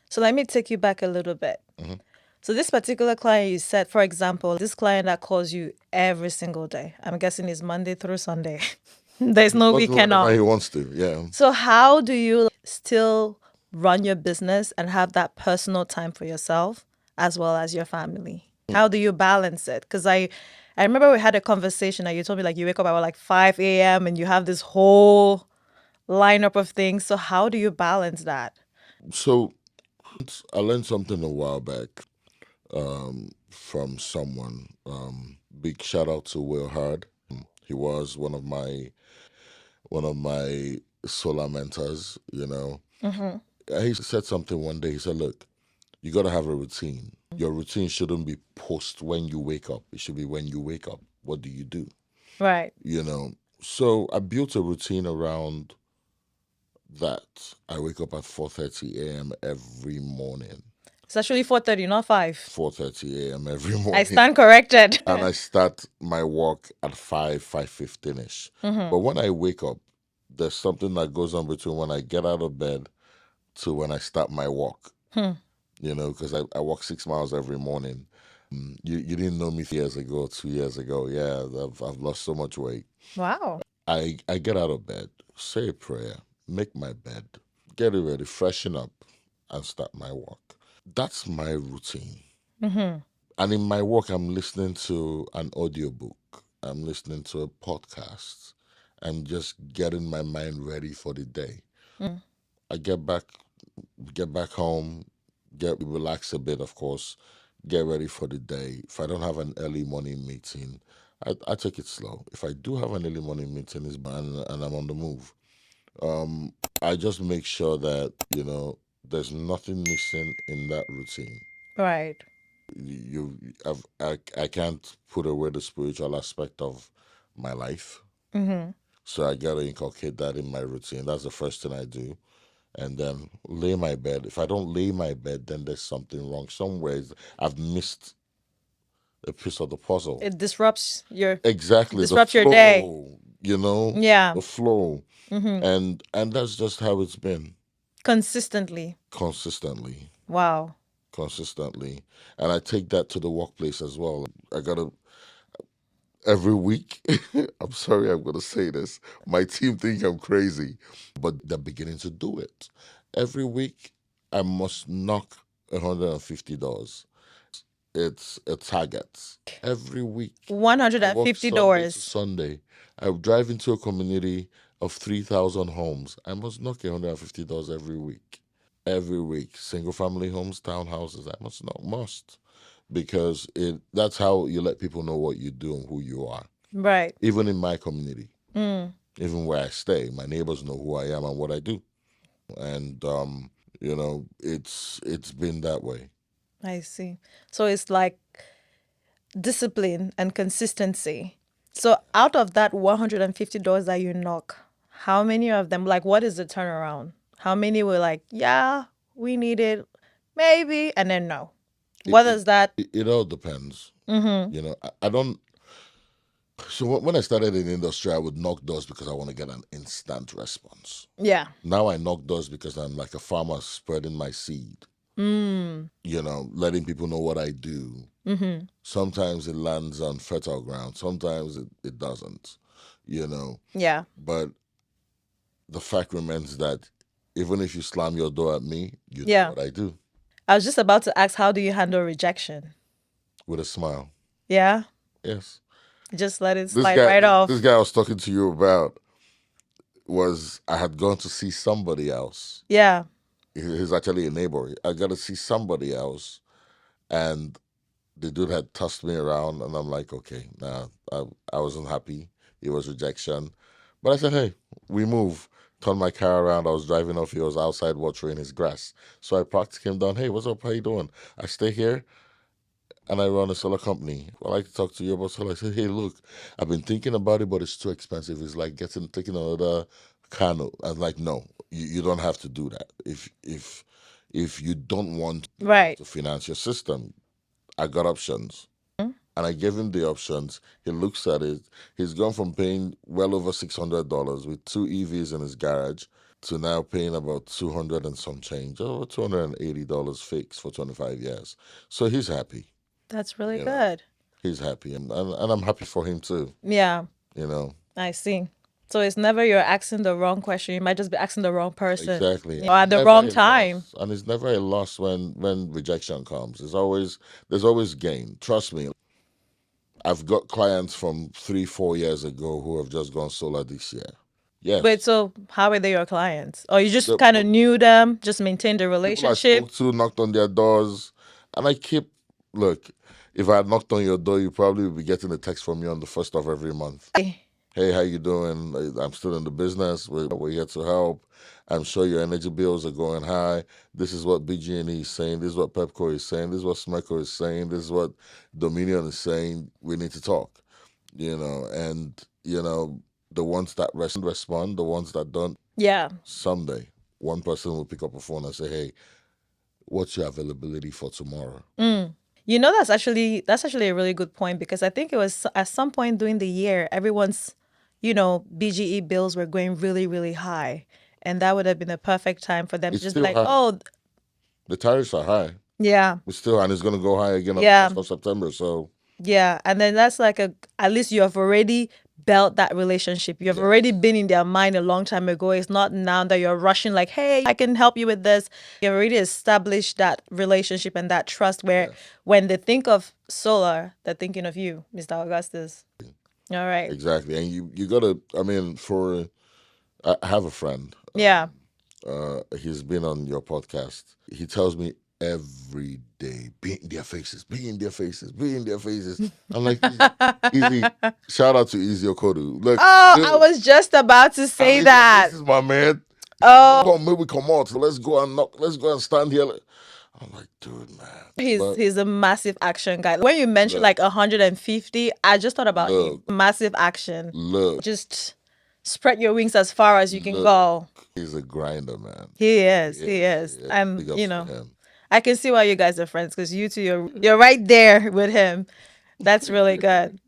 So let me take you back a little bit. Mhm. So this particular client you said, for example, this client that calls you every single day, I'm guessing it's Monday through Sunday. There's He no calls me weekend whenever he off. wants to. Yeah. So how do you still run your business and have that personal time for yourself as well as your family? How do you balance it? Because I remember we had a conversation and you told me like you wake up at like 5 a.m. and you have this whole lineup of things. So how do you balance that? So I learned something a while back from someone. Big shout out to Will Hard. He was one of my solar mentors. He said something one day. He said, "Look, you got to have a routine. Your routine shouldn't be post when you wake up. It should be when you wake up. What do you do?" Right. You know. So I built a routine around that. I wake up at 4:30 a.m. every morning. It's actually 4:30, not 5. 4:30 a.m. every I morning. stand corrected. And I start my walk at 5:15 ish. But when I wake up, there's something that goes on between when I get out of bed to when I start my walk. Because I walk 6 miles every morning. You didn't know me 3 years ago, 2 years ago. Yeah, I've lost so much weight. Wow. I get out of bed, say a prayer, make my bed, get it ready, freshen up, and start my walk. That's my routine. And in my work, I'm listening to an audiobook. I'm listening to a podcast. I'm just getting my mind ready for the day. I get back home, get relax a bit, of course, get ready for the day. If I don't have an early morning meeting, I take it slow. If I do have an early morning meeting, and I'm on the move. I just make sure that there's nothing missing in that routine. Right. I can't put away the spiritual aspect of my life. So I gotta inculcate that in my routine. That's the first thing I do. And then lay my bed. If I don't lay my bed, then there's something wrong. Somewhere I've missed a piece of the puzzle. It disrupts your Exactly. The disrupts your day. flow, Yeah. the flow. And that's just how it's been Consistently. consistently. Wow. Consistently. And I take that to the workplace as well. I gotta every week. I'm sorry I'm going to say this. My team think I'm crazy, but they're beginning to do it. Every week, I must knock $150. It's a target. Every week, I work Sunday to $150. Sunday. I drive into a community of 3,000 homes. I must knock $150 every week. Every week, single family homes, townhouses. I must because that's how you let people know what you do and who you are. Right. Even in my community, even where I stay, my neighbors know who I am and what I do, and it's been that way. I see. So it's like discipline and consistency. So out of that $150 that you knock, how many of them, like, what is the turnaround? How many were like, yeah, we need it, maybe, and then no? It What it, is that? it all depends. I don't. So when I started in the industry, I would knock doors because I want to get an instant response. Yeah. Now I knock doors because I'm like a farmer spreading my seed. Letting people know what I do. Sometimes it lands on fertile ground, sometimes it doesn't, Yeah. But the fact remains that even if you slam your door at me, you know Yeah. what I do I was just about to ask, how do you handle rejection? with a smile. Yeah. Yes. Just let it This slide guy, right this off. guy I was talking to you about was I had gone to see somebody else. Yeah. He's actually a neighbor. I got to see somebody else, and the dude had tossed me around, and I'm like, okay, nah, I wasn't happy. It was rejection. But I said, hey, we move. Turned my car around. I was driving off. He was outside watering his grass. So I parked him down. Hey, what's up? How you doing? I stay here and I run a solar company. I like to talk to you about solar. I said, hey, look, I've been thinking about it, but it's too expensive. It's like taking another canoe. I was like, no, you don't have to do that. If you don't want Right. to finance your system, I got options. And I gave him the options. He looks at it. He's gone from paying well over $600 with two EVs in his garage to now paying about 200 and some change, over $280 fixed for 25 years. So he's happy, That's really you know. good. He's happy, and I'm happy for him too, Yeah, you know. I see. So it's never you're asking the wrong question. You might just be asking the wrong person Exactly. or And at it's the never wrong a time. loss. And it's never a loss when rejection comes. There's always gain. Trust me. I've got clients from 3, 4 years ago who have just gone solar this year. Wait, Yes. so how are they your clients? Or you just The kind of knew them, just maintained the people I relationship? spoke to knocked on their doors, and I keep look. If I had knocked on your door, you probably would be getting a text from me on the first of every month. Hey, how you doing? I'm still in the business. We're here to help. I'm sure your energy bills are going high. This is what BG&E is saying. This is what Pepco is saying. This is what Smecco is saying. This is what Dominion is saying. We need to talk. And the ones that respond, the ones that don't, Yeah. someday one person will pick up a phone and say, "Hey, what's your availability for tomorrow?" You know, that's actually a really good point because I think it was at some point during the year, everyone's, BGE bills were going really, really high. And that would have been a perfect time for them to It's just be still like, high. oh, The tariffs are high. yeah, It's still high, and it's going to go high again on the yeah, 1st of September. So yeah. And then that's like at least you have already built that relationship. You have already yes, been in their mind a long time ago. It's not now that you're rushing, like, hey, I can help you with this. You've already established that relationship and that trust where yes, when they think of solar, they're thinking of you, Mr. Augustus. All right. exactly. And you got to. I mean, I have a friend. Yeah. He's been on your podcast. He tells me every day, be in their faces, be in their faces, be in their faces. I'm like, easy. Shout out to Easy Okodu. Look, Oh, I dude, was just about to I'm say in their that. faces, my man. Oh, Come, maybe come out. Let's go and knock. Let's go and stand here. I'm like, dude, man. he's But he's a massive action guy. When you mentioned look, like 150, I just thought about you. look, Massive action. look, Just spread your wings as far as you can look. go. He's a grinder, man. He He is. He is. He is. is. I'm, Big ups to him. I can see why you guys are friends because you two, you're right there with him. That's really good.